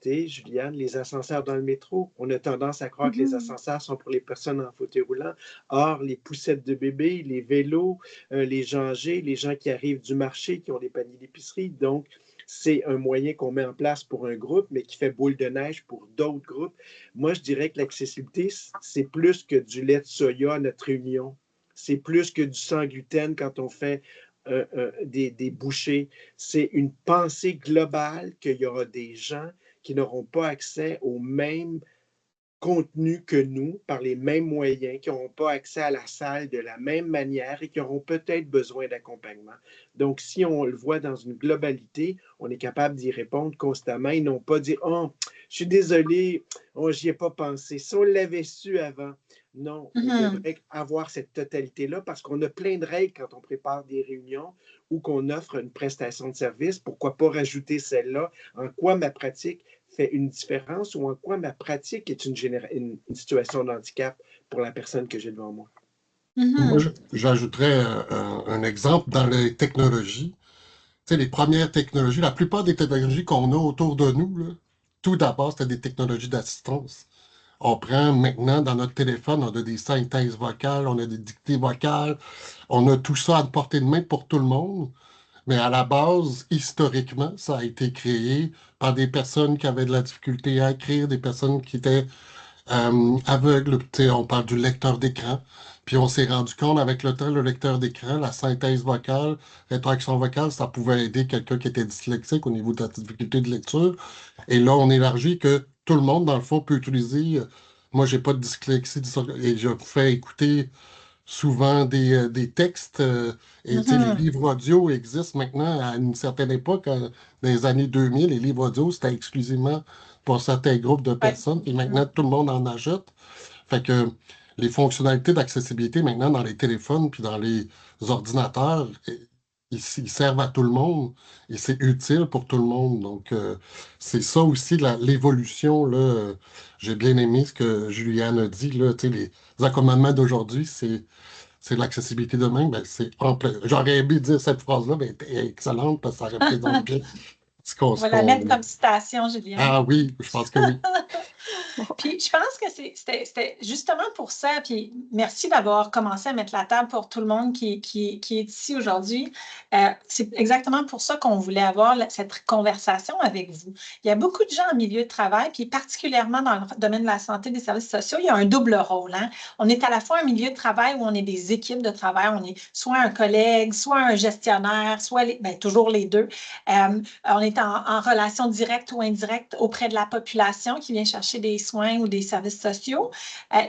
Juliane, les ascenseurs dans le métro. On a tendance à croire que les ascenseurs sont pour les personnes en fauteuil roulant. Or, les poussettes de bébés, les vélos, les gens âgés, les gens qui arrivent du marché, qui ont des paniers d'épicerie. Donc, c'est un moyen qu'on met en place pour un groupe, mais qui fait boule de neige pour d'autres groupes. Moi, je dirais que l'accessibilité, c'est plus que du lait de soya à notre réunion. C'est plus que du sans gluten quand on fait des bouchées. C'est une pensée globale qu'il y aura des gens qui n'auront pas accès au même contenu que nous par les mêmes moyens, qui n'auront pas accès à la salle de la même manière et qui auront peut-être besoin d'accompagnement. Donc, si on le voit dans une globalité, on est capable d'y répondre constamment et non pas dire « Oh, je suis désolé, oh, j'y ai pas pensé. Si on l'avait su avant. » Non, on devrait avoir cette totalité-là parce qu'on a plein de règles quand on prépare des réunions ou qu'on offre une prestation de service. Pourquoi pas rajouter celle-là? En quoi ma pratique fait une différence ou en quoi ma pratique est une situation de handicap pour la personne que j'ai devant moi? Moi, j'ajouterais un exemple dans les technologies. Tu sais, les premières technologies, la plupart des technologies qu'on a autour de nous, là, tout d'abord, c'était des technologies d'assistance. On prend maintenant dans notre téléphone, on a des synthèses vocales, on a des dictées vocales, on a tout ça à portée de main pour tout le monde. Mais à la base, historiquement, ça a été créé par des personnes qui avaient de la difficulté à écrire, des personnes qui étaient aveugles. Tu sais, on parle du lecteur d'écran. Puis on s'est rendu compte avec le temps, le lecteur d'écran, la synthèse vocale, l'interaction vocale, ça pouvait aider quelqu'un qui était dyslexique au niveau de la difficulté de lecture. Et là, on élargit que tout le monde, dans le fond, peut utiliser. Moi, j'ai pas de dyslexie et je fais écouter souvent des textes. Et tu sais, les livres audio existent maintenant à une certaine époque, dans les années 2000, les livres audio, c'était exclusivement pour certains groupes de personnes. Et maintenant, tout le monde en ajoute. Fait que les fonctionnalités d'accessibilité maintenant dans les téléphones puis dans les ordinateurs, ils servent à tout le monde et c'est utile pour tout le monde. Donc, c'est ça aussi l'évolution. Là, j'ai bien aimé ce que Juliane a dit. Là, tu sais, les accommodements d'aujourd'hui, c'est l'accessibilité demain. Ben, c'est j'aurais aimé dire cette phrase-là, mais elle est excellente parce que ça représente bien On va la mettre comme citation, Juliane. Ah oui, je pense que oui. Puis je pense que c'était justement pour ça, puis merci d'avoir commencé à mettre la table pour tout le monde qui est ici aujourd'hui. C'est exactement pour ça qu'on voulait avoir cette conversation avec vous. Il y a beaucoup de gens en milieu de travail, puis particulièrement dans le domaine de la santé, des services sociaux, il y a un double rôle. Hein? On est à la fois un milieu de travail où on est des équipes de travail, on est soit un collègue, soit un gestionnaire, soit toujours les deux. On est en relation directe ou indirecte auprès de la population qui vient chercher des soins ou des services sociaux.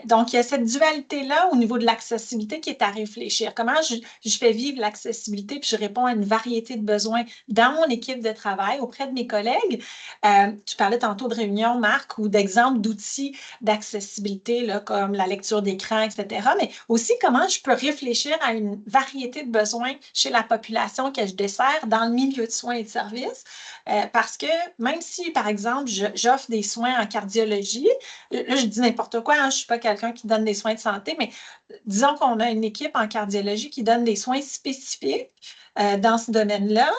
Donc, il y a cette dualité-là au niveau de l'accessibilité qui est à réfléchir. Comment je fais vivre l'accessibilité puis je réponds à une variété de besoins dans mon équipe de travail auprès de mes collègues. Tu parlais tantôt de réunions, Marc, ou d'exemples d'outils d'accessibilité là, comme la lecture d'écran, etc. Mais aussi comment je peux réfléchir à une variété de besoins chez la population que je dessers dans le milieu de soins et de services. Parce que même si, par exemple, j'offre des soins en cardiologie, là, je dis n'importe quoi, hein, je ne suis pas quelqu'un qui donne des soins de santé, mais disons qu'on a une équipe en cardiologie qui donne des soins spécifiques dans ce domaine-là,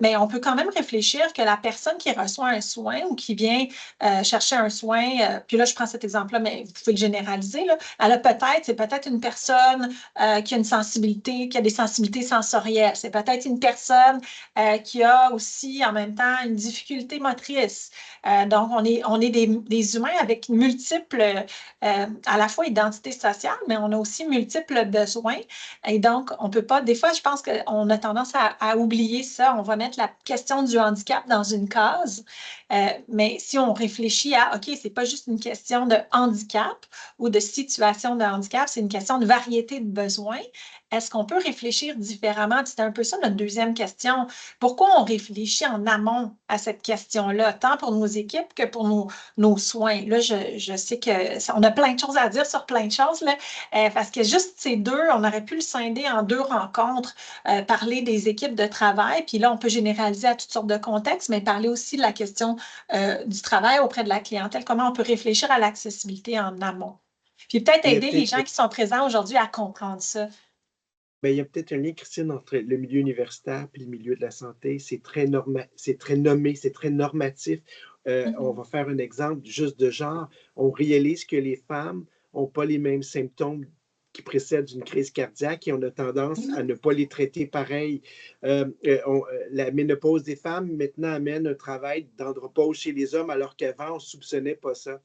mais on peut quand même réfléchir que la personne qui reçoit un soin ou qui vient chercher un soin, puis là, je prends cet exemple-là, mais vous pouvez le généraliser, là, c'est peut-être une personne qui a une sensibilité, qui a des sensibilités sensorielles. C'est peut-être une personne qui a aussi en même temps une difficulté motrice. Donc, on est des humains avec multiples, à la fois identités sociales, mais on a aussi multiples besoins. Et donc, on peut pas, des fois, je pense qu'on a tendance à oublier ça. On va mettre la question du handicap dans une case. Mais si on réfléchit à, OK, c'est pas juste une question de handicap ou de situation de handicap, c'est une question de variété de besoins. Est-ce qu'on peut réfléchir différemment? C'est un peu ça notre deuxième question. Pourquoi on réfléchit en amont à cette question-là, tant pour nos équipes que pour nos soins? Là, je sais qu'on a plein de choses à dire sur plein de choses, là, parce que juste ces deux, on aurait pu le scinder en deux rencontres, parler des équipes de travail, puis là, on peut généraliser à toutes sortes de contextes, mais parler aussi de la question du travail auprès de la clientèle, comment on peut réfléchir à l'accessibilité en amont. Puis peut-être aider les gens qui sont présents aujourd'hui à comprendre ça. Bien, il y a peut-être un lien, Christine, entre le milieu universitaire et le milieu de la santé. C'est très nommé, c'est très normatif. On va faire un exemple juste de genre. On réalise que les femmes n'ont pas les mêmes symptômes qui précèdent une crise cardiaque et on a tendance à ne pas les traiter pareil. La ménopause des femmes maintenant amène un travail d'andropause chez les hommes alors qu'avant, on ne soupçonnait pas ça.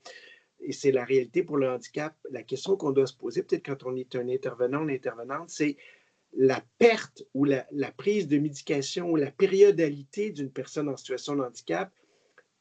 Et c'est la réalité pour le handicap. La question qu'on doit se poser, peut-être quand on est un intervenant ou une intervenante, c'est la perte ou la prise de médication ou la périodalité d'une personne en situation de handicap.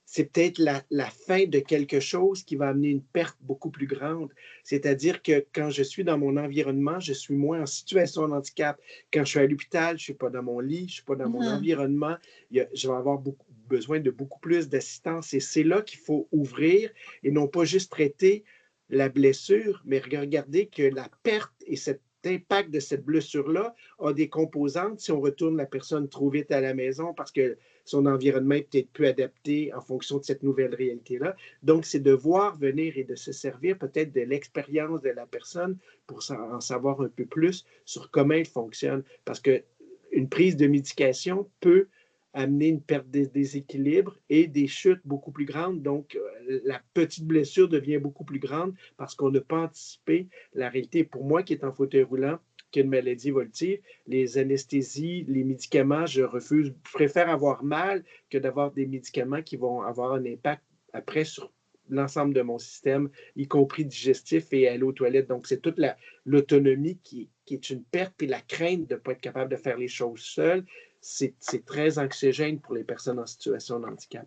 C'est peut-être la fin de quelque chose qui va amener une perte beaucoup plus grande. C'est-à-dire que quand je suis dans mon environnement, je suis moins en situation de handicap. Quand je suis à l'hôpital, je ne suis pas dans mon lit, je ne suis pas dans mon environnement. Je vais avoir besoin de beaucoup plus d'assistance. Et c'est là qu'il faut ouvrir et non pas juste traiter la blessure, mais regarder que la perte et cet impact de cette blessure-là a des composantes si on retourne la personne trop vite à la maison parce que son environnement est peut-être plus adapté en fonction de cette nouvelle réalité-là. Donc, c'est de voir venir et de se servir peut-être de l'expérience de la personne pour en savoir un peu plus sur comment elle fonctionne. Parce qu'une prise de médication peut amener une perte de déséquilibre et des chutes beaucoup plus grandes. Donc, la petite blessure devient beaucoup plus grande parce qu'on n'a pas anticipé la réalité. Pour moi qui est en fauteuil roulant, qui a une maladie évolutive, les anesthésies, les médicaments, je refuse. Je préfère avoir mal que d'avoir des médicaments qui vont avoir un impact après sur l'ensemble de mon système, y compris digestif et aller aux toilettes. Donc, c'est toute l'autonomie qui est une perte et la crainte de ne pas être capable de faire les choses seul. C'est très anxiogène pour les personnes en situation de handicap.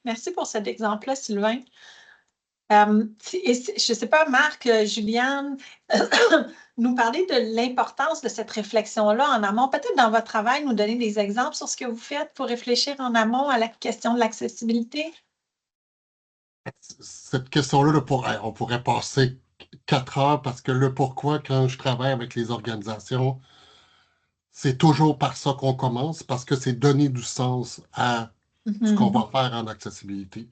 Merci pour cet exemple-là, Sylvain. Je ne sais pas, Marc, Juliane, nous parler de l'importance de cette réflexion-là en amont. Peut-être dans votre travail, nous donner des exemples sur ce que vous faites pour réfléchir en amont à la question de l'accessibilité. Cette question-là, on pourrait passer 4 heures parce que le pourquoi, quand je travaille avec les organisations, c'est toujours par ça qu'on commence, parce que c'est donner du sens à ce qu'on va faire en accessibilité.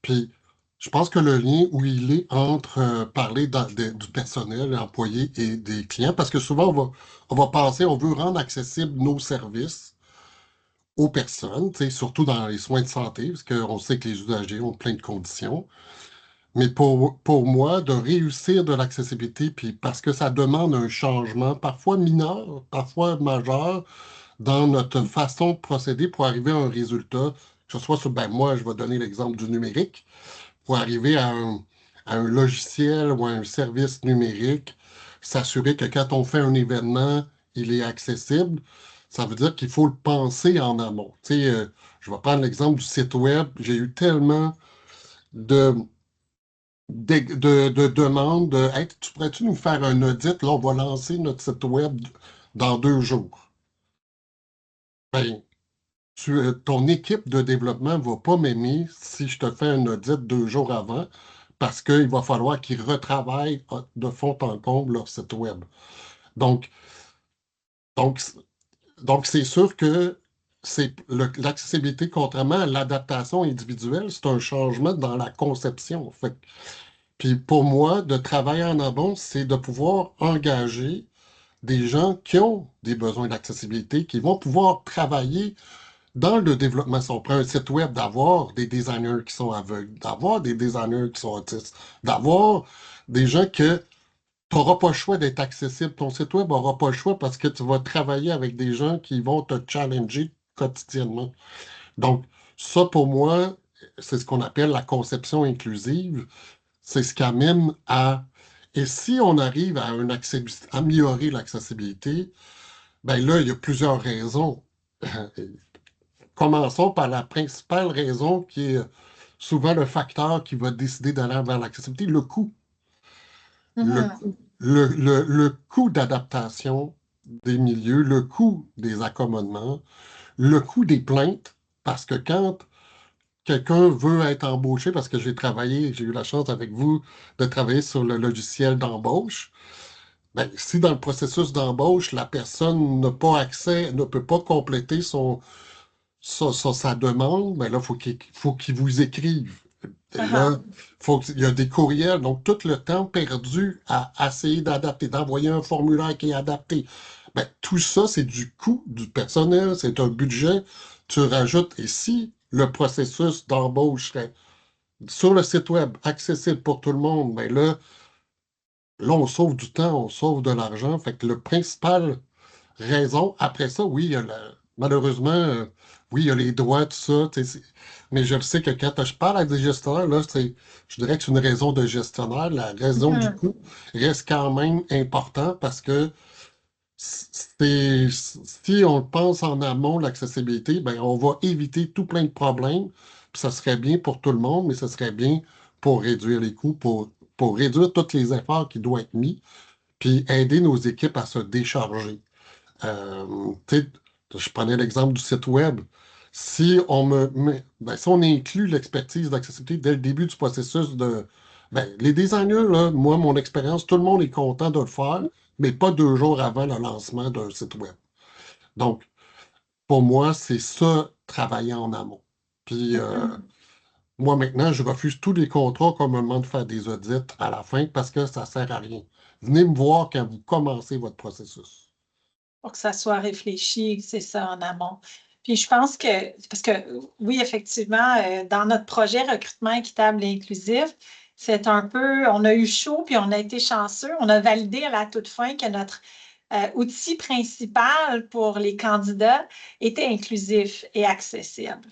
Puis, je pense que le lien où il est entre parler du personnel, employé et des clients, parce que souvent, on va penser, on veut rendre accessibles nos services aux personnes, surtout dans les soins de santé, parce qu'on sait que les usagers ont plein de conditions. Mais pour moi, de réussir de l'accessibilité, puis parce que ça demande un changement, parfois mineur, parfois majeur, dans notre façon de procéder pour arriver à un résultat, que ce soit sur, moi, je vais donner l'exemple du numérique, pour arriver à un logiciel ou à un service numérique, s'assurer que quand on fait un événement, il est accessible, ça veut dire qu'il faut le penser en amont. Je vais prendre l'exemple du site web. J'ai eu tellement de demandes Hey, tu pourrais-tu nous faire un audit? Là, on va lancer notre site web dans 2 jours. Ben, ton équipe de développement ne va pas m'aimer si je te fais un audit 2 jours avant parce qu'il va falloir qu'ils retravaillent de fond en comble leur site web. Donc, c'est sûr que l'accessibilité, contrairement à l'adaptation individuelle, c'est un changement dans la conception. Puis pour moi, de travailler en amont, c'est de pouvoir engager des gens qui ont des besoins d'accessibilité, qui vont pouvoir travailler dans le développement. Si on prend un site web, d'avoir des designers qui sont aveugles, d'avoir des designers qui sont autistes, d'avoir des gens que tu n'auras pas le choix d'être accessible. Ton site web n'aura pas le choix parce que tu vas travailler avec des gens qui vont te challenger quotidiennement. Donc, ça, pour moi, c'est ce qu'on appelle la conception inclusive. C'est ce qui amène à... Et si on arrive à améliorer l'accessibilité, ben là, il y a plusieurs raisons. Commençons par la principale raison qui est souvent le facteur qui va décider d'aller vers l'accessibilité, le coût. Le coût d'adaptation des milieux, le coût des accommodements, le coût des plaintes, parce que quand quelqu'un veut être embauché, parce que j'ai eu la chance avec vous de travailler sur le logiciel d'embauche, ben, si dans le processus d'embauche, la personne n'a pas accès, ne peut pas compléter sa demande, ben là, faut qu'il vous écrive. Et là, il y a des courriels, donc tout le temps perdu à essayer d'adapter, d'envoyer un formulaire qui est adapté. Ben, tout ça, c'est du coût du personnel, c'est un budget. Tu rajoutes, et si le processus d'embauche serait sur le site web, accessible pour tout le monde, mais là, on sauve du temps, on sauve de l'argent. Fait que le principal raison, après ça, oui, malheureusement, oui, il y a les droits, tout ça, mais je le sais que quand je parle avec des gestionnaires, là, je dirais que c'est une raison de gestionnaire. La raison du coût reste quand même important parce que si on pense en amont, l'accessibilité, ben, on va éviter tout plein de problèmes. Puis ça serait bien pour tout le monde, mais ça serait bien pour réduire les coûts, pour réduire tous les efforts qui doivent être mis, puis aider nos équipes à se décharger. Tu sais, je prenais l'exemple du site web. Si on inclut l'expertise d'accessibilité dès le début du processus les designers, là, moi, mon expérience, tout le monde est content de le faire, mais pas 2 jours avant le lancement d'un site web. Donc, pour moi, c'est ça, travailler en amont. Puis, moi, maintenant, je refuse tous les contrats qu'on me demande de faire des audits à la fin parce que ça ne sert à rien. Venez me voir quand vous commencez votre processus. Pour que ça soit réfléchi, c'est ça, en amont. Puis je pense parce que oui, effectivement, dans notre projet recrutement équitable et inclusif, c'est un peu, on a eu chaud, puis on a été chanceux. On a validé à la toute fin que notre outil principal pour les candidats était inclusif et accessible.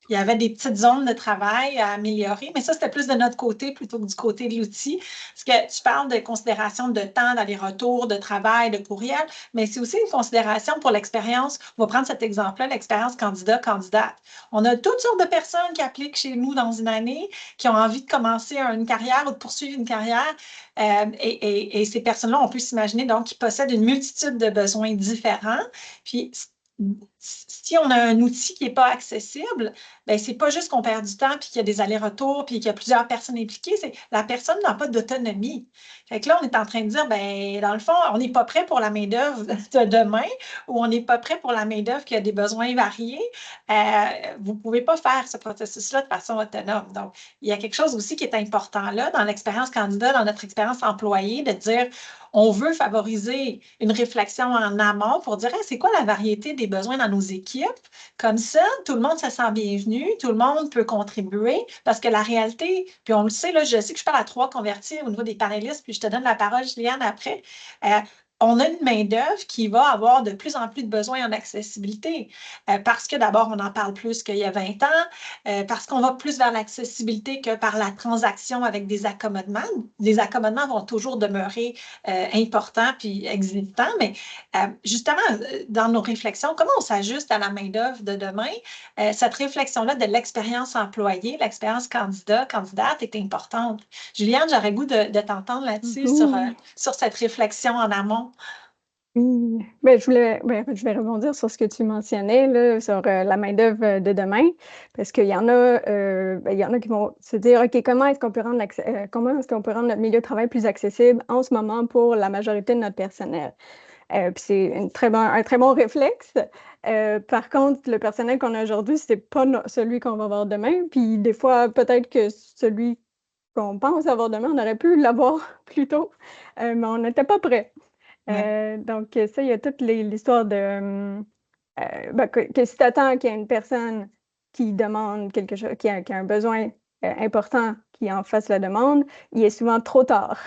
Il y avait des petites zones de travail à améliorer, mais ça, c'était plus de notre côté plutôt que du côté de l'outil. Parce que tu parles de considération de temps, d'aller-retour, de travail, de courriel, mais c'est aussi une considération pour l'expérience. On va prendre cet exemple-là, l'expérience candidat-candidate. On a toutes sortes de personnes qui appliquent chez nous dans une année, qui ont envie de commencer une carrière ou de poursuivre une carrière. Et ces personnes-là, on peut s'imaginer donc qu'ils possèdent une multitude de besoins différents. Puis, si on a un outil qui n'est pas accessible, ben, c'est pas juste qu'on perd du temps puis qu'il y a des allers-retours puis qu'il y a plusieurs personnes impliquées, c'est la personne n'a pas d'autonomie. Fait que là, on est en train de dire, ben, dans le fond, on n'est pas prêt pour la main-d'œuvre de demain ou on n'est pas prêt pour la main-d'œuvre qui a des besoins variés. Vous ne pouvez pas faire ce processus-là de façon autonome. Donc, il y a quelque chose aussi qui est important là, dans l'expérience candidat, dans notre expérience employée, de dire on veut favoriser une réflexion en amont pour dire hey, c'est quoi la variété des besoins dans nos équipes. Comme ça, tout le monde se sent bienvenu, tout le monde peut contribuer parce que la réalité, puis on le sait, là, je sais que je parle à 3 convertis au niveau des panélistes, puis je te donne la parole, Juliane, après. On a une main-d'œuvre qui va avoir de plus en plus de besoins en accessibilité parce que d'abord, on en parle plus qu'il y a 20 ans, parce qu'on va plus vers l'accessibilité que par la transaction avec des accommodements. Les accommodements vont toujours demeurer importants puis existants, mais justement, dans nos réflexions, comment on s'ajuste à la main-d'œuvre de demain? Cette réflexion-là de l'expérience employée, l'expérience candidate est importante. Juliane, j'aurais goût de t'entendre là-dessus sur cette réflexion en amont. Oui, je vais rebondir sur ce que tu mentionnais, là, sur la main-d'œuvre de demain, parce qu'il y en a, il y en a qui vont se dire, OK, comment est-ce qu'on peut rendre notre milieu de travail plus accessible en ce moment pour la majorité de notre personnel? Puis c'est un très bon réflexe. Par contre, le personnel qu'on a aujourd'hui, c'est pas celui qu'on va avoir demain. Puis des fois, peut-être que celui qu'on pense avoir demain, on aurait pu l'avoir plus tôt, mais on n'était pas prêt. Donc, ça, il y a toute l'histoire de que si tu attends qu'il y ait une personne qui demande quelque chose, qui a un besoin important, qui en fasse la demande, il est souvent trop tard.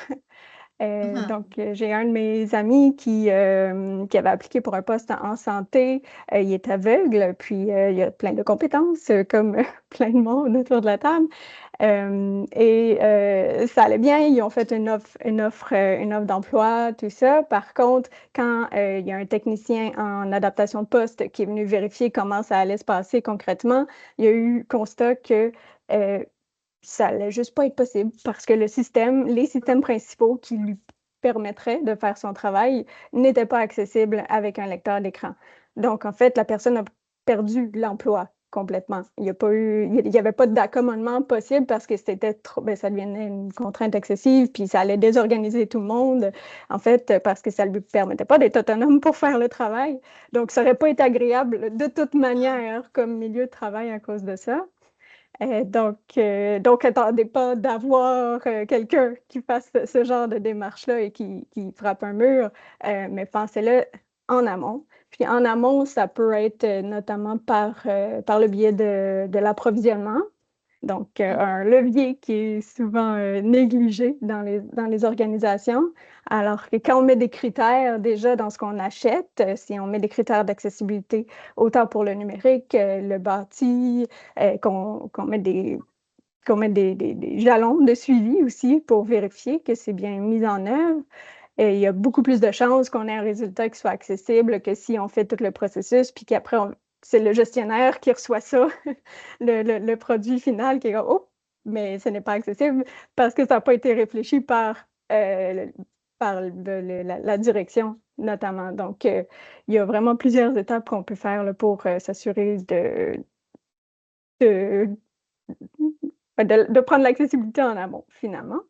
Donc, j'ai un de mes amis qui avait appliqué pour un poste en santé. Il est aveugle, puis il a plein de compétences, comme plein de monde autour de la table. Ça allait bien, ils ont fait une offre d'emploi, tout ça. Par contre, quand il y a un technicien en adaptation de poste qui est venu vérifier comment ça allait se passer concrètement, il y a eu constat que ça allait juste pas être possible parce que les systèmes principaux qui lui permettraient de faire son travail n'étaient pas accessibles avec un lecteur d'écran. Donc, en fait, la personne a perdu l'emploi complètement. Il n'y avait pas d'accommodement possible parce que c'était trop, ça devenait une contrainte excessive, puis ça allait désorganiser tout le monde, en fait, parce que ça ne lui permettait pas d'être autonome pour faire le travail. Donc, ça n'aurait pas été agréable de toute manière comme milieu de travail à cause de ça. Donc, attendez pas d'avoir quelqu'un qui fasse ce genre de démarche-là et qui frappe un mur, mais pensez-le en amont. Puis en amont, ça peut être notamment par le biais de l'approvisionnement. Donc, un levier qui est souvent négligé dans les organisations. Alors que quand on met des critères déjà dans ce qu'on achète, si on met des critères d'accessibilité, autant pour le numérique, le bâti, qu'on met des jalons de suivi aussi pour vérifier que c'est bien mis en œuvre. Et il y a beaucoup plus de chances qu'on ait un résultat qui soit accessible que si on fait tout le processus, puis qu'après, c'est le gestionnaire qui reçoit ça, le produit final, qui est comme, oh, mais ce n'est pas accessible parce que ça n'a pas été réfléchi par la direction, notamment. Donc, il y a vraiment plusieurs étapes qu'on peut faire là, pour s'assurer de prendre l'accessibilité en amont, finalement.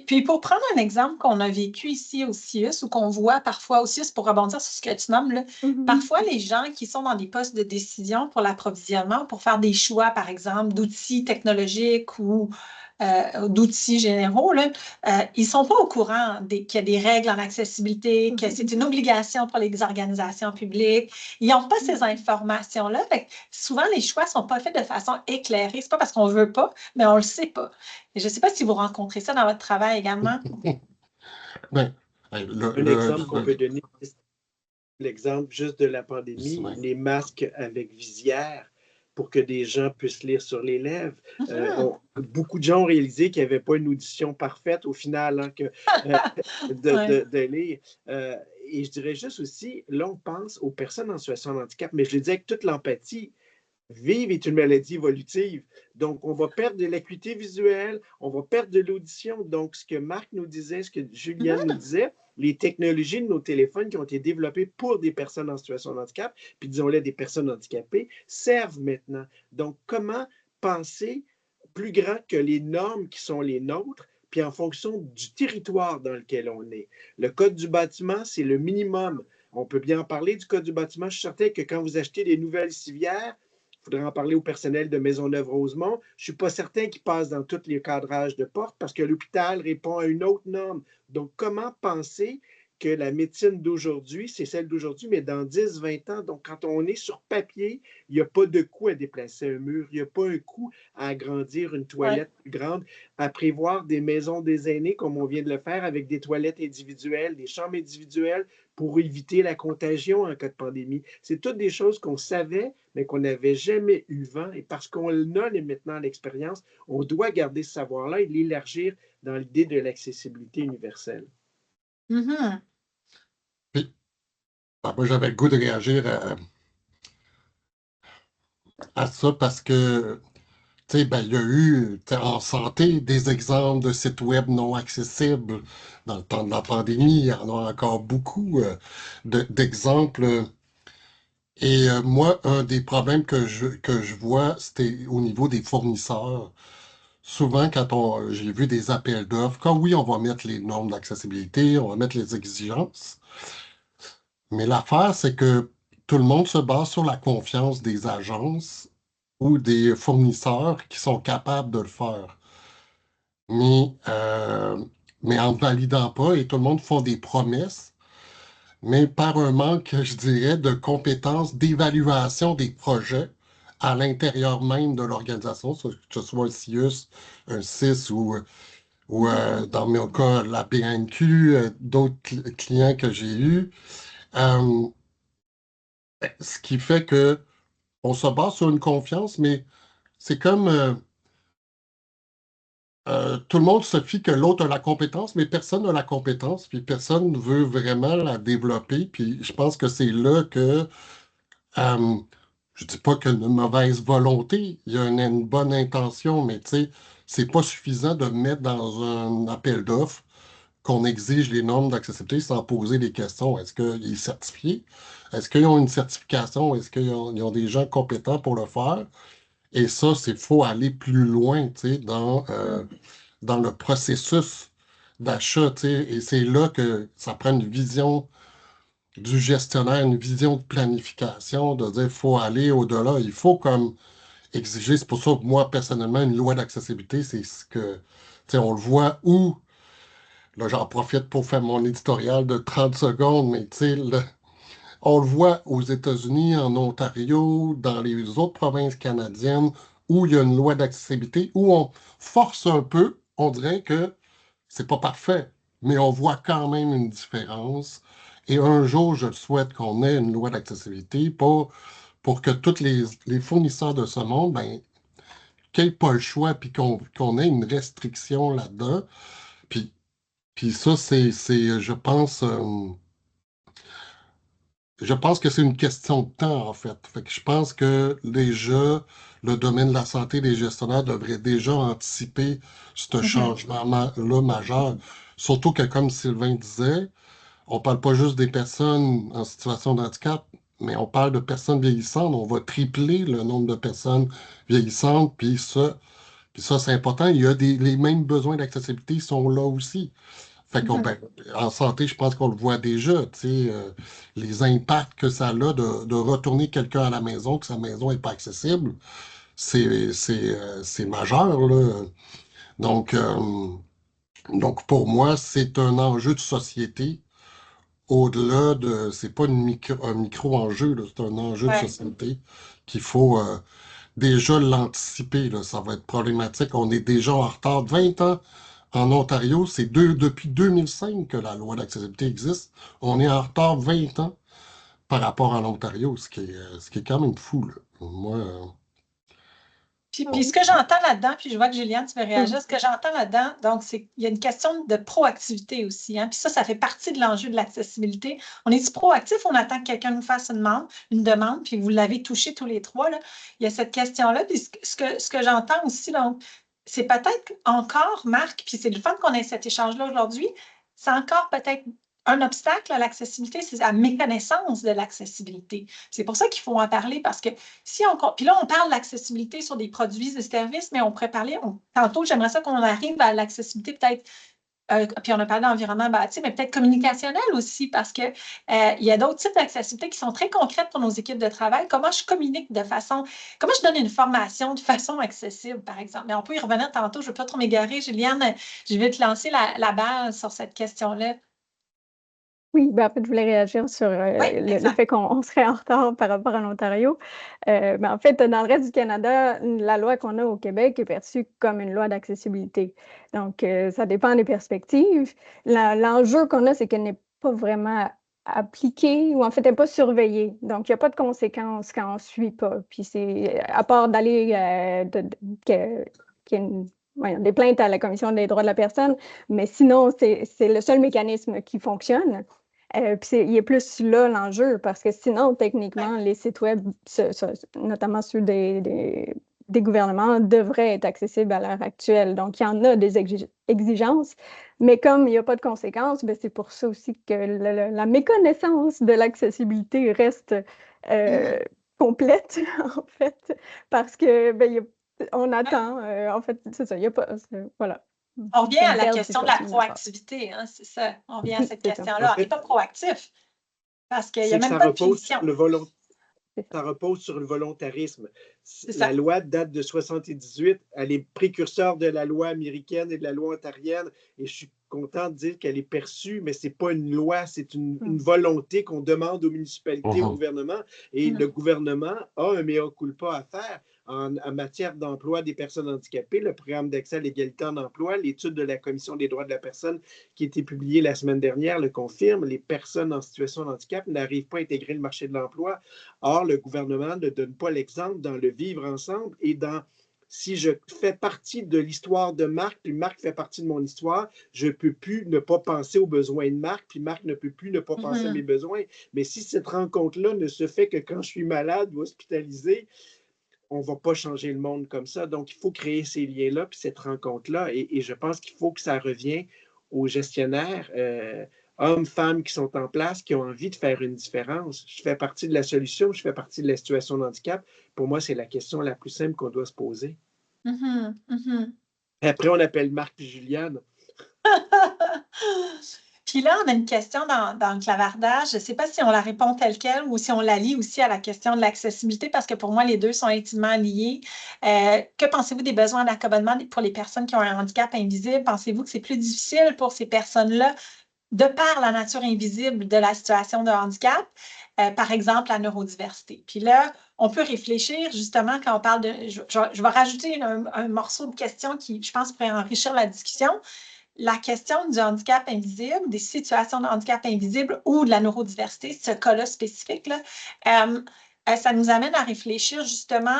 Puis pour prendre un exemple qu'on a vécu ici au CIUS ou qu'on voit parfois au CIUS, pour rebondir sur ce que tu nommes, là, parfois les gens qui sont dans des postes de décision pour l'approvisionnement, pour faire des choix, par exemple, d'outils technologiques ou d'outils généraux, là, ils ne sont pas au courant qu'il y a des règles en accessibilité, que c'est une obligation pour les organisations publiques. Ils n'ont pas ces informations-là. Souvent, les choix ne sont pas faits de façon éclairée. Ce n'est pas parce qu'on ne veut pas, mais on ne le sait pas. Et je ne sais pas si vous rencontrez ça dans votre travail également. Ben, Un exemple qu'on peut donner, c'est l'exemple juste de la pandémie, les masques avec visière pour que des gens puissent lire sur les lèvres. Beaucoup de gens ont réalisé qu'il n'y avait pas une audition parfaite au final hein, de lire. Et je dirais juste aussi, là, on pense aux personnes en situation de handicap, mais je le dis avec toute l'empathie. Vivre est une maladie évolutive. Donc, on va perdre de l'acuité visuelle, on va perdre de l'audition. Donc, ce que Marc nous disait, ce que Juliane nous disait, les technologies de nos téléphones qui ont été développées pour des personnes en situation de handicap, puis disons-le, des personnes handicapées, servent maintenant. Donc, comment penser plus grand que les normes qui sont les nôtres, puis en fonction du territoire dans lequel on est. Le code du bâtiment, c'est le minimum. On peut bien en parler du code du bâtiment. Je suis certain que quand vous achetez des nouvelles civières, il faudrait en parler au personnel de Maisonneuve-Rosemont. Je ne suis pas certain qu'ils passent dans tous les cadrages de porte parce que l'hôpital répond à une autre norme. Donc, comment penser que la médecine d'aujourd'hui, c'est celle d'aujourd'hui, mais dans 10, 20 ans, donc quand on est sur papier, il n'y a pas de coût à déplacer un mur, il n'y a pas un coût à agrandir une toilette plus grande, à prévoir des maisons des aînés comme on vient de le faire avec des toilettes individuelles, des chambres individuelles pour éviter la contagion en cas de pandémie. C'est toutes des choses qu'on savait, mais qu'on n'avait jamais eu vent. Et parce qu'on a maintenant l'expérience, on doit garder ce savoir-là et l'élargir dans l'idée de l'accessibilité universelle. Puis, moi, j'avais le goût de réagir à ça parce que, tu sais, il y a eu en santé des exemples de sites web non accessibles dans le temps de la pandémie. Il y en a encore beaucoup d'exemples. Et moi, un des problèmes que je vois, c'était au niveau des fournisseurs. Souvent, j'ai vu des appels d'offres, quand oui, on va mettre les normes d'accessibilité, on va mettre les exigences, mais l'affaire, c'est que tout le monde se base sur la confiance des agences ou des fournisseurs qui sont capables de le faire. Mais en ne validant pas, et tout le monde fait des promesses, mais par un manque, je dirais, de compétences d'évaluation des projets à l'intérieur même de l'organisation, que ce soit un CIUS, un CIS ou dans mon cas, la BNQ, d'autres clients que j'ai eus. Ce qui fait que on se base sur une confiance, mais c'est comme tout le monde se fie que l'autre a la compétence, mais personne n'a la compétence, puis personne ne veut vraiment la développer. Puis je pense que c'est là que je dis pas qu'il y a une mauvaise volonté, il y a une bonne intention, mais tu sais, c'est pas suffisant de mettre dans un appel d'offres qu'on exige les normes d'accessibilité sans poser des questions. Est-ce qu'il est certifié? Est-ce qu'ils ont une certification? Est-ce qu'ils ont des gens compétents pour le faire? Et ça, c'est faut aller plus loin, tu sais, dans le processus d'achat, tu sais. Et c'est là que ça prend une vision du gestionnaire, une vision de planification, de dire qu'il faut aller au-delà. Il faut comme exiger. C'est pour ça que moi, personnellement, une loi d'accessibilité, c'est ce que, tu sais, on le voit où. Là, j'en profite pour faire mon éditorial de 30 secondes, mais tu sais, On le voit aux États-Unis, en Ontario, dans les autres provinces canadiennes, où il y a une loi d'accessibilité, où on force un peu, on dirait que c'est pas parfait, mais on voit quand même une différence. Et un jour, je souhaite qu'on ait une loi d'accessibilité pour que tous les fournisseurs de ce monde, ben, qu'ils n'aient pas le choix, puis qu'on ait une restriction là-dedans. Puis, puis ça, je pense que c'est une question de temps, en fait. Fait que je pense que déjà, le domaine de la santé des gestionnaires devrait déjà anticiper ce changement-là majeur. Surtout que, comme Sylvain disait, on parle pas juste des personnes en situation de handicap, mais on parle de personnes vieillissantes. On va tripler le nombre de personnes vieillissantes, puis ça, c'est important. Il y a les mêmes besoins d'accessibilité sont là aussi. Fait en santé, je pense qu'on le voit déjà, tu sais, les impacts que ça a de retourner quelqu'un à la maison, que sa maison n'est pas accessible, c'est majeur, là. Donc, euh, donc, pour moi, c'est un enjeu de société au-delà de, c'est pas un micro-enjeu, là, c'est un enjeu de Ouais. société qu'il faut déjà l'anticiper, là. Ça va être problématique. On est déjà en retard de 20 ans. En Ontario, c'est depuis 2005 que la loi d'accessibilité existe. On est en retard 20 ans par rapport à l'Ontario, ce qui est quand même fou, là. Moi, Puis ce que j'entends là-dedans, puis je vois que Juliane, tu veux réagir, ce que j'entends là-dedans, donc, c'est qu'il y a une question de proactivité aussi. Hein, puis ça fait partie de l'enjeu de l'accessibilité. On est proactif, on attend que quelqu'un nous fasse une demande, puis vous l'avez touché tous les trois, là. Il y a cette question-là. Puis ce que j'entends aussi, donc, c'est peut-être encore, Marc, puis c'est le fun qu'on ait cet échange-là aujourd'hui, c'est encore peut-être un obstacle à l'accessibilité, c'est la méconnaissance de l'accessibilité. C'est pour ça qu'il faut en parler, parce que puis là, on parle d'accessibilité sur des produits et services, mais on pourrait parler, tantôt, j'aimerais ça qu'on arrive à l'accessibilité peut-être, puis on a parlé d'environnement bâti, mais peut-être communicationnel aussi, parce qu'il y a d'autres types d'accessibilité qui sont très concrètes pour nos équipes de travail. Comment je communique comment je donne une formation de façon accessible, par exemple. Mais on peut y revenir tantôt, je ne veux pas trop m'égarer. Juliane, je vais te lancer la balle sur cette question-là. Oui, ben en fait, je voulais réagir sur Oui, le fait qu'on serait en retard par rapport à l'Ontario. Ben, en fait, dans le reste du Canada, la loi qu'on a au Québec est perçue comme une loi d'accessibilité. Donc, ça dépend des perspectives. L'enjeu qu'on a, c'est qu'elle n'est pas vraiment appliquée ou en fait, elle n'est pas surveillée. Donc, il n'y a pas de conséquences quand on ne suit pas. Puis, c'est à part d'aller qu'il y ait des plaintes à la Commission des droits de la personne, mais sinon, c'est le seul mécanisme qui fonctionne. Puis il est plus là l'enjeu, parce que sinon, techniquement, les sites web, notamment ceux des gouvernements, devraient être accessibles à l'heure actuelle. Donc, il y en a des exigences, mais comme il n'y a pas de conséquences, ben, c'est pour ça aussi que la méconnaissance de l'accessibilité reste complète, en fait, parce que on attend, en fait, c'est ça, il n'y a pas, voilà. On revient à la question de la proactivité, hein, c'est ça. On revient à cette question-là. On n'est pas proactif parce qu'il n'y a même pas de punition. Ça repose sur le volontarisme. La loi date de 78. Elle est précurseur de la loi américaine et de la loi ontarienne. Et je suis content de dire qu'elle est perçue, mais ce n'est pas une loi, c'est une volonté qu'on demande aux municipalités, au gouvernement. Et le gouvernement a un mea culpa à faire en matière d'emploi des personnes handicapées. Le programme d'accès à l'égalité en emploi, l'étude de la Commission des droits de la personne qui a été publiée la semaine dernière le confirme. Les personnes en situation de handicap n'arrivent pas à intégrer le marché de l'emploi. Or, le gouvernement ne donne pas l'exemple dans le vivre ensemble et dans si je fais partie de l'histoire de Marc, puis Marc fait partie de mon histoire, je ne peux plus ne pas penser aux besoins de Marc, puis Marc ne peut plus ne pas penser à mes besoins. Mais si cette rencontre-là ne se fait que quand je suis malade ou hospitalisé, on ne va pas changer le monde comme ça. Donc, il faut créer ces liens-là, puis cette rencontre-là. Et je pense qu'il faut que ça revienne aux gestionnaires, hommes, femmes qui sont en place, qui ont envie de faire une différence. Je fais partie de la solution, je fais partie de la situation de handicap. Pour moi, c'est la question la plus simple qu'on doit se poser. Après, on appelle Marc et Juliane. Puis là, on a une question dans le clavardage. Je ne sais pas si on la répond telle quelle ou si on la lie aussi à la question de l'accessibilité, parce que pour moi, les deux sont intimement liés. Que pensez-vous des besoins d'accommodement pour les personnes qui ont un handicap invisible? Pensez-vous que c'est plus difficile pour ces personnes-là, de par la nature invisible de la situation de handicap? par exemple, la neurodiversité. Puis là, on peut réfléchir justement quand on parle de... Je vais rajouter un morceau de question qui, je pense, pourrait enrichir la discussion. La question du handicap invisible, des situations de handicap invisible ou de la neurodiversité, ce cas-là spécifique, là, ça nous amène à réfléchir justement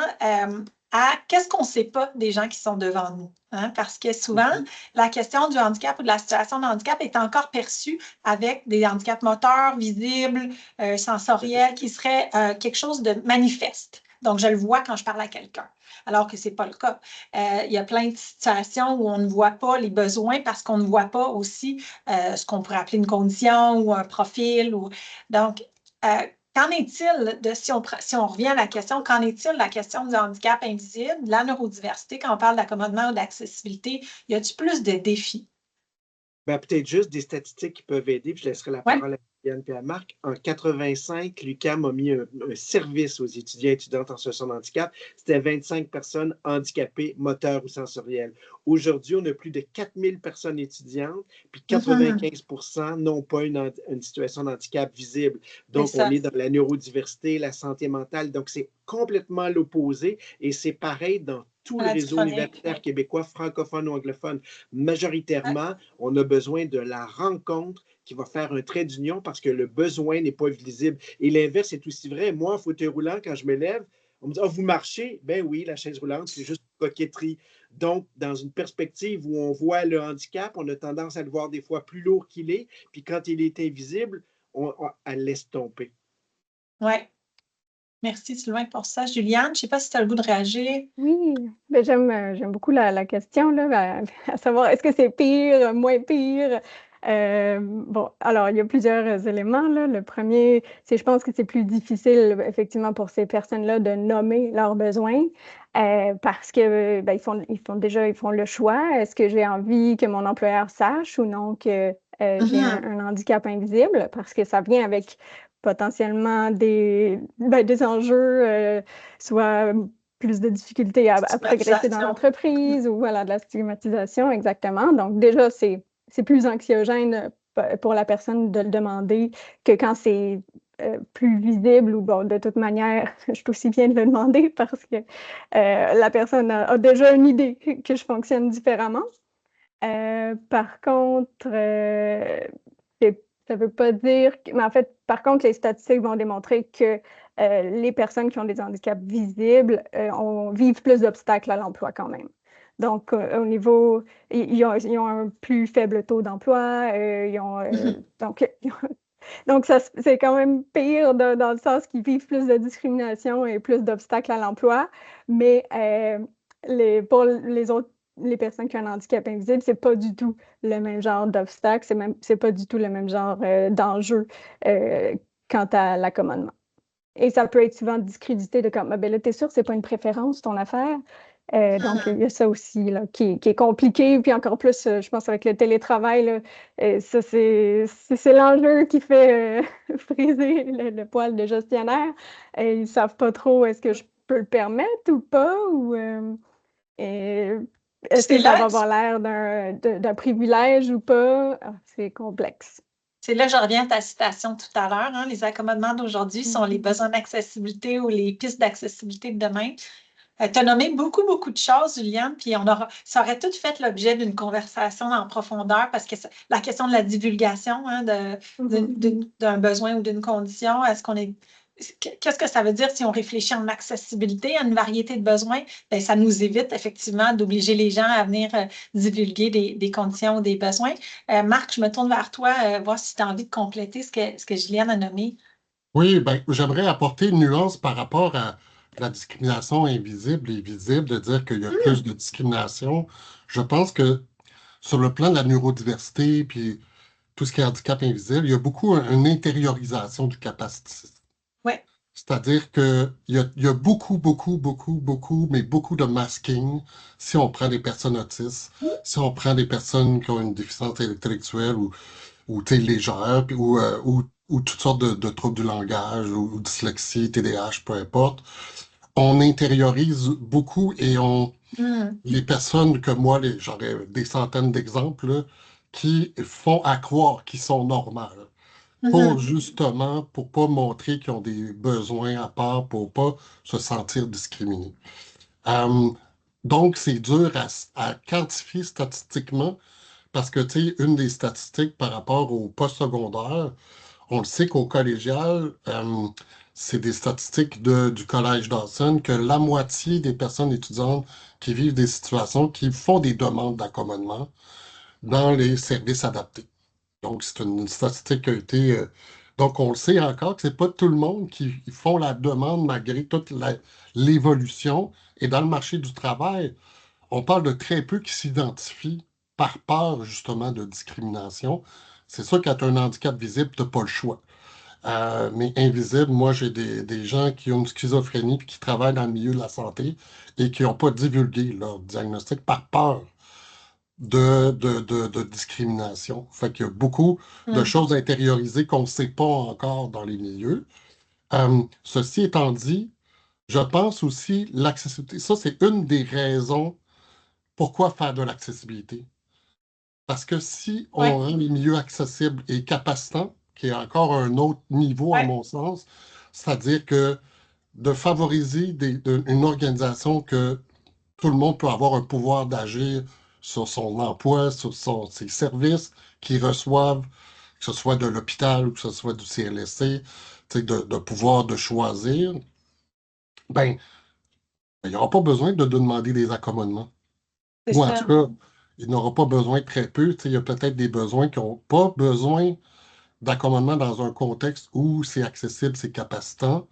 à qu'est-ce qu'on ne sait pas des gens qui sont devant nous. Hein? Parce que souvent, la question du handicap ou de la situation de handicap est encore perçue avec des handicaps moteurs, visibles, sensoriels, qui seraient quelque chose de manifeste. Donc, je le vois quand je parle à quelqu'un, alors que ce n'est pas le cas. Il y a plein de situations où on ne voit pas les besoins parce qu'on ne voit pas aussi ce qu'on pourrait appeler une condition ou un profil. Donc, qu'en est-il de, si on revient à la question, qu'en est-il de la question du handicap invisible, de la neurodiversité, quand on parle d'accommodement ou d'accessibilité, y a-t-il plus de défis? Ben, peut-être juste des statistiques qui peuvent aider, puis je laisserai la parole à Yann et à Marc. En 85, l'UQAM a mis un service aux étudiants et étudiantes en situation de handicap. C'était 25 personnes handicapées, moteurs ou sensorielles. Aujourd'hui, on a plus de 4000 personnes étudiantes, puis 95% n'ont pas une situation de handicap visible. Donc, on est dans la neurodiversité, la santé mentale. Donc, c'est complètement l'opposé et c'est pareil dans tout le réseau universitaire québécois, francophone ou anglophone. Majoritairement, on a besoin de la rencontre qui va faire un trait d'union parce que le besoin n'est pas visible. Et l'inverse est aussi vrai. Moi, en fauteuil roulant, quand je me lève, on me dit « Ah, vous marchez? » Ben oui, la chaise roulante, c'est juste une coquetterie. Donc, dans une perspective où on voit le handicap, on a tendance à le voir des fois plus lourd qu'il est. Puis quand il est invisible, on laisse tomber. Oui. Merci Sylvain pour ça. Juliane, je ne sais pas si tu as le goût de réagir. Oui, ben, j'aime beaucoup la question, là, à savoir est-ce que c'est pire, moins pire? Bon, alors il y a plusieurs éléments, là. Le premier, c'est je pense que c'est plus difficile effectivement pour ces personnes-là de nommer leurs besoins parce que ben, ils font le choix. Est-ce que j'ai envie que mon employeur sache ou non que j'ai un handicap invisible? Parce que ça vient avec potentiellement des enjeux, soit plus de difficultés à progresser dans l'entreprise ou voilà, de la stigmatisation, exactement. Donc déjà, c'est plus anxiogène pour la personne de le demander que quand c'est plus visible ou bon, de toute manière, je suis aussi bien de le demander parce que la personne a déjà une idée que je fonctionne différemment. Par contre, ça ne veut pas dire mais en fait, par contre, les statistiques vont démontrer que les personnes qui ont des handicaps visibles vivent plus d'obstacles à l'emploi quand même. Donc, au niveau, ils ont un plus faible taux d'emploi, donc c'est quand même pire dans le sens qu'ils vivent plus de discrimination et plus d'obstacles à l'emploi, mais pour les personnes qui ont un handicap invisible, c'est pas du tout le même genre d'obstacle, c'est pas du tout le même genre d'enjeu quant à l'accommodement. Et ça peut être souvent discrédité de comme, ben là, t'es sûr, c'est pas une préférence, ton affaire. Donc, il y a ça aussi là, qui est compliqué. Puis encore plus, je pense, avec le télétravail, là, ça, c'est l'enjeu qui fait friser le poil de gestionnaire. Ils ne savent pas trop est-ce que je peux le permettre ou pas, ou est-ce que ça va avoir l'air d'un privilège ou pas? Ah, c'est complexe. C'est là que je reviens à ta citation tout à l'heure. Hein, les accommodements d'aujourd'hui sont les besoins d'accessibilité ou les pistes d'accessibilité de demain. Tu as nommé beaucoup, beaucoup de choses, Juliane, puis ça aurait tout fait l'objet d'une conversation en profondeur parce que la question de la divulgation hein, d'un besoin ou d'une condition, qu'est-ce que ça veut dire si on réfléchit en accessibilité à une variété de besoins? Bien, ça nous évite effectivement d'obliger les gens à venir divulguer des conditions ou des besoins. Marc, je me tourne vers toi, voir si tu as envie de compléter ce que Juliane a nommé. Oui, ben, j'aimerais apporter une nuance par rapport à la discrimination invisible et visible, de dire qu'il y a plus de discrimination. Je pense que sur le plan de la neurodiversité, puis tout ce qui est handicap invisible, il y a beaucoup une intériorisation du capacitisme. Ouais. C'est-à-dire qu'il y a beaucoup, beaucoup, beaucoup, beaucoup, mais beaucoup de masking si on prend des personnes autistes, si on prend des personnes qui ont une déficience intellectuelle ou légère, puis, ou toutes sortes de troubles du langage, ou dyslexie, TDAH, peu importe. On intériorise beaucoup et les personnes que moi, j'aurais des centaines d'exemples, là, qui font à croire qu'ils sont normales. pour justement, pour pas montrer qu'ils ont des besoins à part, pour pas se sentir discriminés. Euh, donc, c'est dur à quantifier statistiquement parce que, tu sais, une des statistiques par rapport au postsecondaire, on le sait qu'au collégial, c'est des statistiques du Collège Dawson que la moitié des personnes étudiantes qui vivent des situations, qui font des demandes d'accommodement dans les services adaptés. Donc, c'est une statistique qui a été. Donc, on le sait encore que ce n'est pas tout le monde qui font la demande malgré toute l'évolution. Et dans le marché du travail, on parle de très peu qui s'identifient par peur, justement, de discrimination. C'est sûr, quand tu as un handicap visible, tu n'as pas le choix. Mais invisible, moi, j'ai des gens qui ont une schizophrénie et qui travaillent dans le milieu de la santé et qui n'ont pas divulgué leur diagnostic par peur de discrimination. Fait qu'il y a beaucoup de choses intériorisées qu'on ne sait pas encore dans les milieux. Ceci étant dit, je pense aussi l'accessibilité. Ça, c'est une des raisons pourquoi faire de l'accessibilité. Parce que si on rend les milieux accessibles et capacitants, qui est encore un autre niveau à mon sens, c'est-à-dire que de favoriser une organisation que tout le monde peut avoir un pouvoir d'agir sur son emploi, sur ses services qu'ils reçoivent, que ce soit de l'hôpital ou que ce soit du CLSC, de pouvoir de choisir, ben, il n'y aura pas besoin de demander des accommodements. Ou en tout cas, il n'aura pas besoin très peu. Il y a peut-être des besoins qui n'ont pas besoin d'accommodement dans un contexte où c'est accessible, c'est capacitant.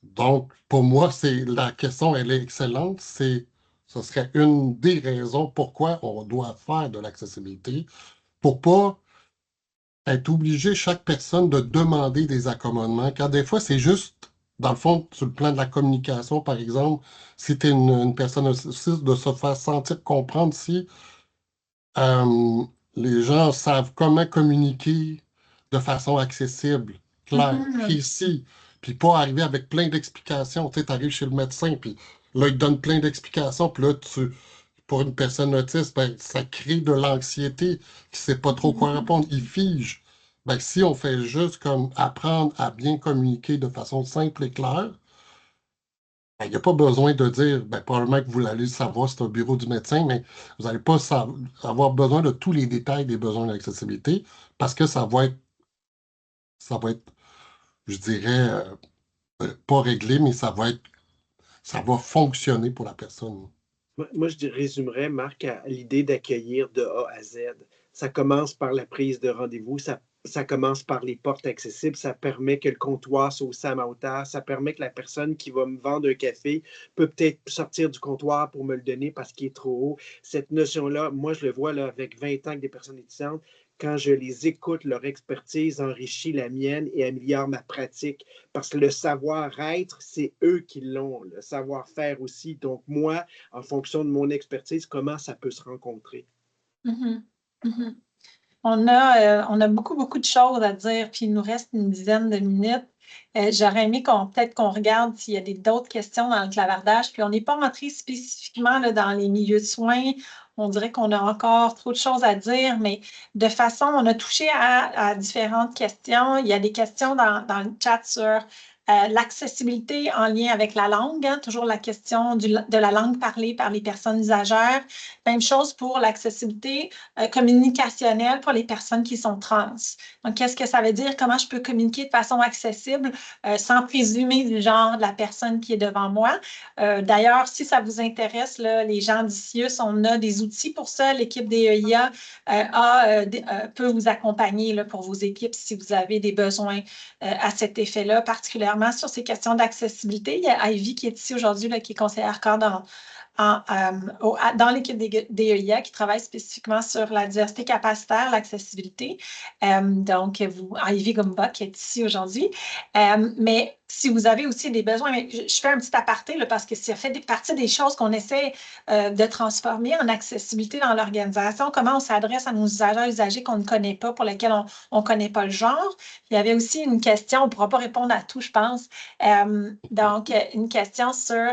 Donc, pour moi, la question, elle est excellente. Ce serait une des raisons pourquoi on doit faire de l'accessibilité, pour pas être obligé, chaque personne, de demander des accommodements, car des fois, c'est juste, dans le fond, sur le plan de la communication, par exemple, si tu es une personne autiste, de se faire sentir comprendre si euh, les gens savent comment communiquer de façon accessible, claire, précise, puis pas arriver avec plein d'explications. Tu sais, arrives chez le médecin, puis là, il te donne plein d'explications, puis là, pour une personne autiste, ben, ça crée de l'anxiété, qui ne sait pas trop quoi répondre, il fige. Ben, si on fait juste comme apprendre à bien communiquer de façon simple et claire, il n'y a pas besoin de dire, ben, probablement que vous allez le savoir, c'est un bureau du médecin, mais vous n'allez pas avoir besoin de tous les détails des besoins d'accessibilité parce que ça va être, je dirais, pas réglé, mais ça va fonctionner pour la personne. Moi, je résumerais, Marc, à l'idée d'accueillir de A à Z. Ça commence par la prise de rendez-vous, ça commence par les portes accessibles, ça permet que le comptoir soit aussi à ma hauteur, ça permet que la personne qui va me vendre un café peut peut-être sortir du comptoir pour me le donner parce qu'il est trop haut. Cette notion-là, moi, je le vois là, avec 20 ans avec des personnes étudiantes, quand je les écoute, leur expertise enrichit la mienne et améliore ma pratique. Parce que le savoir-être, c'est eux qui l'ont, le savoir-faire aussi. Donc, moi, en fonction de mon expertise, comment ça peut se rencontrer. On a beaucoup, beaucoup de choses à dire, puis il nous reste une dizaine de minutes. J'aurais aimé peut-être qu'on regarde s'il y a d'autres questions dans le clavardage, puis on n'est pas rentré spécifiquement là, dans les milieux de soins. On dirait qu'on a encore trop de choses à dire, mais de façon, on a touché à différentes questions. Il y a des questions dans le chat sur l'accessibilité en lien avec la langue, hein, toujours la question de la langue parlée par les personnes usagères. Même chose pour l'accessibilité communicationnelle pour les personnes qui sont trans. Donc, qu'est-ce que ça veut dire? Comment je peux communiquer de façon accessible sans présumer du genre de la personne qui est devant moi? D'ailleurs, si ça vous intéresse, là, les gens d'ICIUS, on a des outils pour ça. L'équipe des EIA peut vous accompagner là, pour vos équipes si vous avez des besoins à cet effet-là, particulièrement sur ces questions d'accessibilité. Il y a Ivy qui est ici aujourd'hui, qui est conseillère corps dans l'équipe des EIA qui travaille spécifiquement sur la diversité capacitaire, l'accessibilité. Donc, Ivy Gumba qui est ici aujourd'hui. Mais si vous avez aussi des besoins, mais je fais un petit aparté là, parce que ça fait partie des choses qu'on essaie de transformer en accessibilité dans l'organisation, comment on s'adresse à nos usagers qu'on ne connaît pas, pour lesquels on ne connaît pas le genre. Il y avait aussi une question, on ne pourra pas répondre à tout, je pense. Donc, une question sur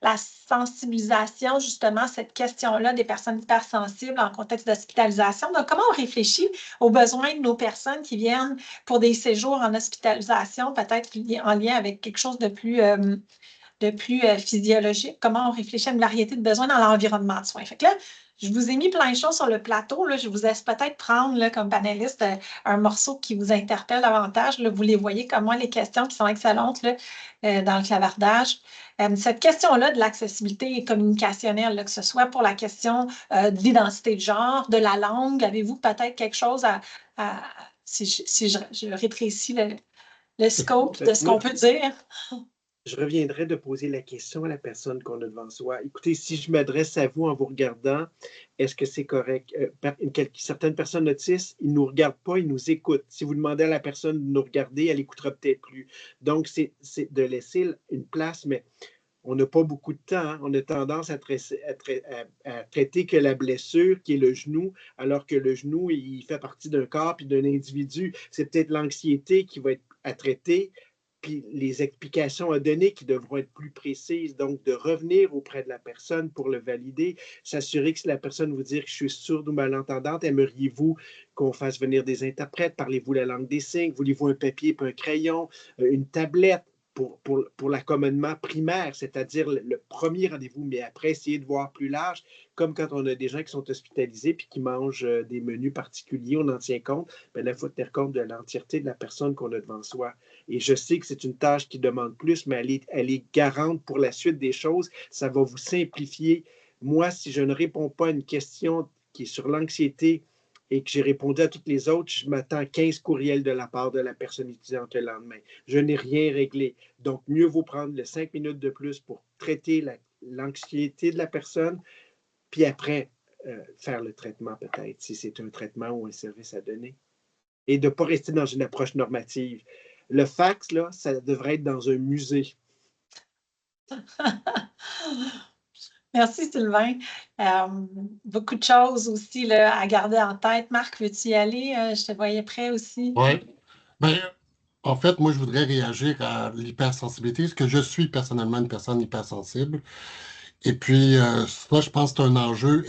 la sensibilisation, justement, cette question-là des personnes hypersensibles en contexte d'hospitalisation. Donc, comment on réfléchit aux besoins de nos personnes qui viennent pour des séjours en hospitalisation, peut-être en lien avec quelque chose de plus physiologique? Comment on réfléchit à une variété de besoins dans l'environnement de soins? Fait que là, je vous ai mis plein de choses sur le plateau. Là, je vous laisse peut-être prendre là, comme panéliste un morceau qui vous interpelle davantage. Là, vous les voyez comme moi, les questions qui sont excellentes là, dans le clavardage. Cette question-là de l'accessibilité communicationnelle, là, que ce soit pour la question de l'identité de genre, de la langue, avez-vous peut-être quelque chose si je rétrécis le scope de ce qu'on peut dire? Je reviendrai de poser la question à la personne qu'on a devant soi. Écoutez, si je m'adresse à vous en vous regardant, est-ce que c'est correct? Certaines personnes autistes, ils ne nous regardent pas, ils nous écoutent. Si vous demandez à la personne de nous regarder, elle n'écoutera peut-être plus. Donc, c'est de laisser une place, mais on n'a pas beaucoup de temps. Hein. On a tendance à traiter que la blessure, qui est le genou, alors que le genou, il fait partie d'un corps puis d'un individu. C'est peut-être l'anxiété qui va être à traiter, puis les explications à donner qui devront être plus précises. Donc, de revenir auprès de la personne pour le valider, s'assurer que si la personne vous dit que je suis sourde ou malentendante, aimeriez-vous qu'on fasse venir des interprètes? Parlez-vous la langue des signes? Voulez-vous un papier puis un crayon, une tablette? Pour l'accommodement primaire, c'est-à-dire le premier rendez-vous, mais après, essayer de voir plus large, comme quand on a des gens qui sont hospitalisés puis qui mangent des menus particuliers, on en tient compte, bien là, il faut tenir compte de l'entièreté de la personne qu'on a devant soi. Et je sais que c'est une tâche qui demande plus, mais elle est garante pour la suite des choses. Ça va vous simplifier. Moi, si je ne réponds pas à une question qui est sur l'anxiété, et que j'ai répondu à toutes les autres, je m'attends à 15 courriels de la part de la personne étudiante le lendemain. Je n'ai rien réglé. Donc, mieux vaut prendre les 5 minutes de plus pour traiter l'anxiété de la personne, puis après, faire le traitement peut-être, si c'est un traitement ou un service à donner. Et de ne pas rester dans une approche normative. Le fax, là, ça devrait être dans un musée. Merci, Sylvain. Beaucoup de choses aussi là, à garder en tête. Marc, veux-tu y aller? Je te voyais prêt aussi. Oui. Ben, en fait, moi, je voudrais réagir à l'hypersensibilité, parce que je suis personnellement une personne hypersensible. Et puis, ça, je pense que c'est un enjeu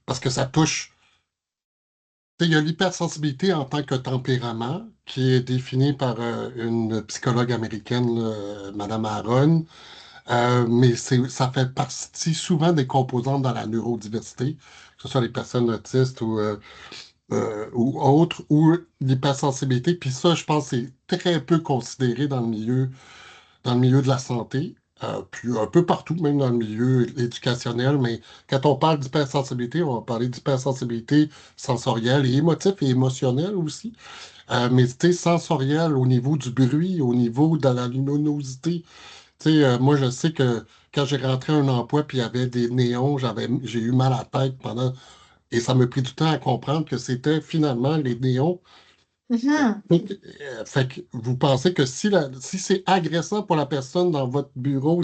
parce que ça touche. Il y a l'hypersensibilité en tant que tempérament, qui est définie par une psychologue américaine, Madame Aron. Mais ça fait partie souvent des composantes dans la neurodiversité, que ce soit les personnes autistes ou autres, ou l'hypersensibilité. Puis ça, je pense que c'est très peu considéré dans le milieu de la santé, puis un peu partout, même dans le milieu éducationnel. Mais quand on parle d'hypersensibilité, on va parler d'hypersensibilité sensorielle et émotive et émotionnelle aussi. Mais tu sais, sensorielle au niveau du bruit, au niveau de la luminosité. Tu sais, moi, je sais que quand j'ai rentré un emploi puis il y avait des néons, j'ai eu mal à la tête pendant. Et ça m'a pris du temps à comprendre que c'était finalement les néons. Fait que vous pensez que si c'est agressant pour la personne dans votre bureau,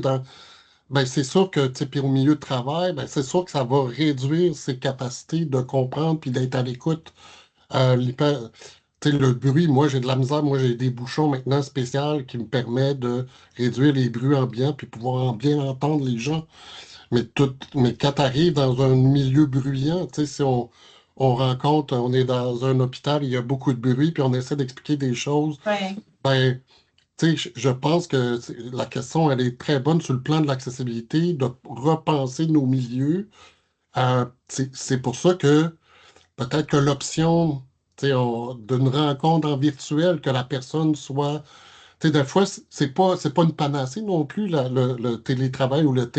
ben c'est sûr que, tu sais, puis au milieu de travail, ben c'est sûr que ça va réduire ses capacités de comprendre puis d'être à l'écoute. Tu sais, le bruit, moi, j'ai de la misère. Moi, j'ai des bouchons maintenant spéciaux qui me permettent de réduire les bruits ambiants puis pouvoir bien entendre les gens. Mais quand tu arrives dans un milieu bruyant, tu sais, si on est dans un hôpital, il y a beaucoup de bruit, puis on essaie d'expliquer des choses, Ouais. ben, tu sais, je pense que la question, elle est très bonne sur le plan de l'accessibilité, de repenser nos milieux. C'est pour ça que peut-être que l'option, tu sais, d'une rencontre en virtuel, que la personne soit. Tu sais, des fois, c'est pas une panacée non plus, le télétravail ou le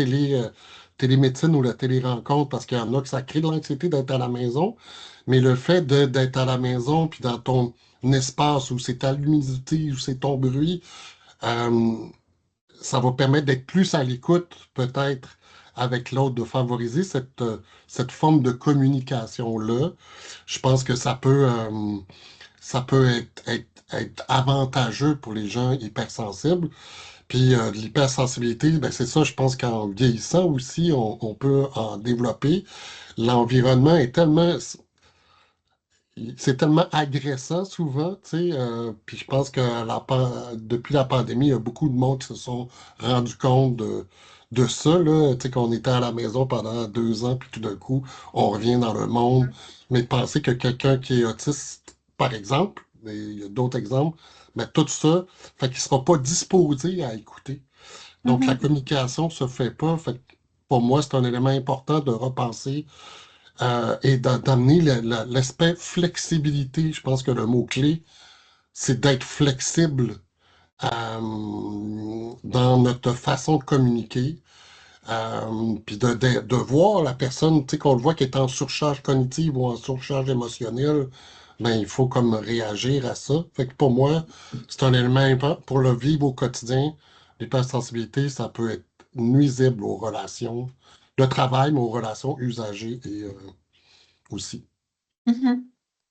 télémédecine ou la télérencontre, parce qu'il y en a que ça crée de l'anxiété d'être à la maison. Mais le fait d'être à la maison, puis dans ton espace où c'est ta luminosité, où c'est ton bruit, euh, ça va permettre d'être plus à l'écoute, peut-être, avec l'autre, de favoriser cette forme de communication-là. Je pense que ça peut être avantageux pour les gens hypersensibles. Puis l'hypersensibilité, ben c'est ça, je pense qu'en vieillissant aussi, on peut en développer. L'environnement est tellement, c'est tellement agressant souvent, tu sais. Puis je pense que depuis la pandémie, il y a beaucoup de monde qui se sont rendus compte de ça, là. Tu sais, qu'on était à la maison pendant 2 ans, puis tout d'un coup, on revient dans le monde. Mais de penser que quelqu'un qui est autiste, par exemple, mais il y a d'autres exemples, mais tout ça, fait qu'il ne sera pas disposé à écouter. Donc, la communication se fait pas. Fait que pour moi, c'est un élément important de repenser et d'amener l'aspect flexibilité. Je pense que le mot-clé, c'est d'être flexible dans notre façon de communiquer. Puis de voir la personne, tu sais, qu'on le voit qui est en surcharge cognitive ou en surcharge émotionnelle, ben, il faut comme réagir à ça. Fait que pour moi, c'est un élément important pour le vivre au quotidien. L'hypersensibilité, ça peut être nuisible aux relations de travail, mais aux relations usagées et aussi. Mhm.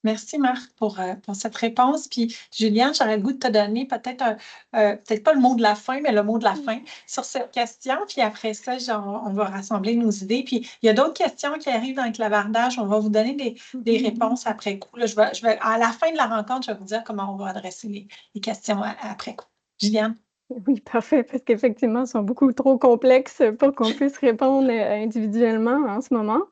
Merci, Marc, pour cette réponse. Puis, Juliane, j'aurais le goût de te donner peut-être pas le mot de la fin, mais le mot de la fin sur cette question. Puis après ça, on va rassembler nos idées. Puis, il y a d'autres questions qui arrivent dans le clavardage. On va vous donner des réponses après coup. Là, à la fin de la rencontre, je vais vous dire comment on va adresser les questions après coup. Juliane? Oui, parfait, parce qu'effectivement, ils sont beaucoup trop complexes pour qu'on puisse répondre individuellement en ce moment.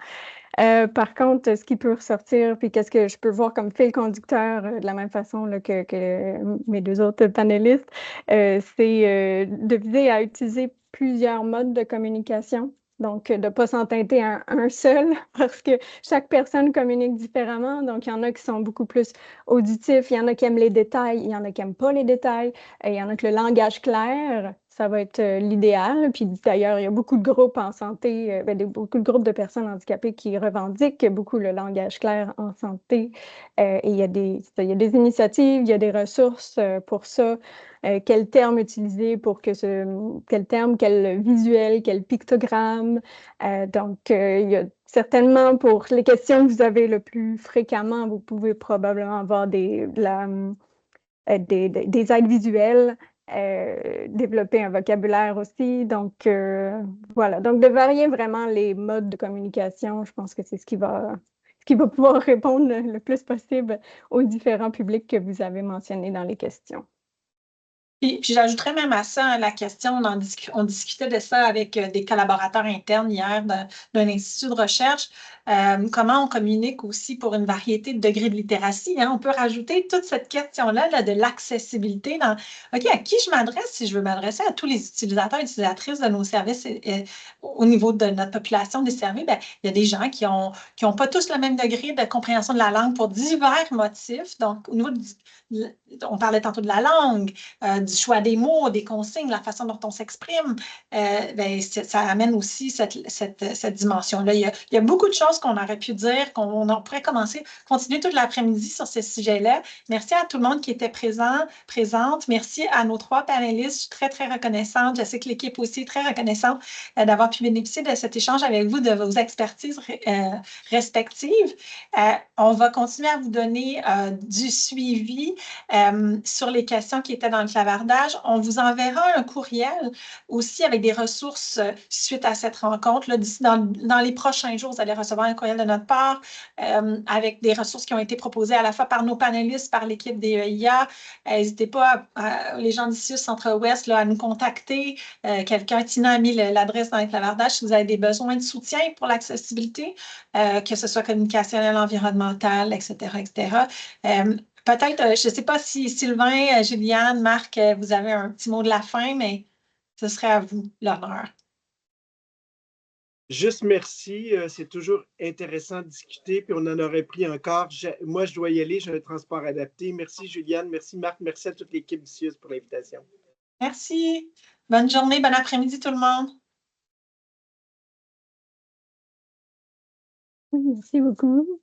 Par contre, ce qui peut ressortir, puis qu'est-ce que je peux voir comme fil conducteur de la même façon là, que mes deux autres panélistes, c'est de viser à utiliser plusieurs modes de communication. Donc, de ne pas s'entêter à un seul, parce que chaque personne communique différemment. Donc, il y en a qui sont beaucoup plus auditifs, il y en a qui aiment les détails, il y en a qui n'aiment pas les détails, et il y en a que le langage clair, ça va être l'idéal. Puis d'ailleurs, il y a beaucoup de groupes en santé, beaucoup de groupes de personnes handicapées qui revendiquent beaucoup le langage clair en santé. Et il y a des initiatives, il y a des ressources pour ça. Quel terme utiliser pour quel terme, quel visuel, quel pictogramme. Donc, il y a certainement pour les questions que vous avez le plus fréquemment, vous pouvez probablement avoir des aides visuelles. Développer un vocabulaire aussi. Donc, voilà. Donc, de varier vraiment les modes de communication, je pense que c'est ce qui va pouvoir répondre le plus possible aux différents publics que vous avez mentionnés dans les questions. Puis j'ajouterais même à ça la question, on discutait de ça avec des collaborateurs internes hier d'un institut de recherche, comment on communique aussi pour une variété de degrés de littératie. Hein. On peut rajouter toute cette question-là là, de l'accessibilité dans, OK, à qui je m'adresse si je veux m'adresser à tous les utilisateurs et utilisatrices de nos services au niveau de notre population desservie, bien, il y a des gens qui ont pas tous le même degré de compréhension de la langue pour divers motifs. Donc, au niveau on parlait tantôt de la langue, du choix des mots, des consignes, la façon dont on s'exprime, ben, ça amène aussi cette dimension-là. Il y a beaucoup de choses qu'on aurait pu dire, qu'on pourrait continuer toute l'après-midi sur ce sujet-là. Merci à tout le monde qui était présente. Merci à nos 3 panélistes. Je suis très, très reconnaissante. Je sais que l'équipe aussi est très reconnaissante d'avoir pu bénéficier de cet échange avec vous, de vos expertises respectives. On va continuer à vous donner du suivi sur les questions qui étaient dans le clavardage. On vous enverra un courriel aussi avec des ressources suite à cette rencontre. Là, dans les prochains jours, vous allez recevoir un courriel de notre part avec des ressources qui ont été proposées à la fois par nos panélistes, par l'équipe des EIA. N'hésitez pas, les gens d'ici au Centre-Ouest, à nous contacter. Tina a mis l'adresse dans le clavardage si vous avez des besoins de soutien pour l'accessibilité, que ce soit communicationnel, environnemental, etc., etc. Peut-être, je ne sais pas si Sylvain, Juliane, Marc, vous avez un petit mot de la fin, mais ce serait à vous l'honneur. Juste merci. C'est toujours intéressant de discuter, puis on en aurait pris encore. Moi, je dois y aller, j'ai un transport adapté. Merci Juliane, merci Marc, merci à toute l'équipe du CIUS pour l'invitation. Merci. Bonne journée, bon après-midi tout le monde. Oui, merci beaucoup.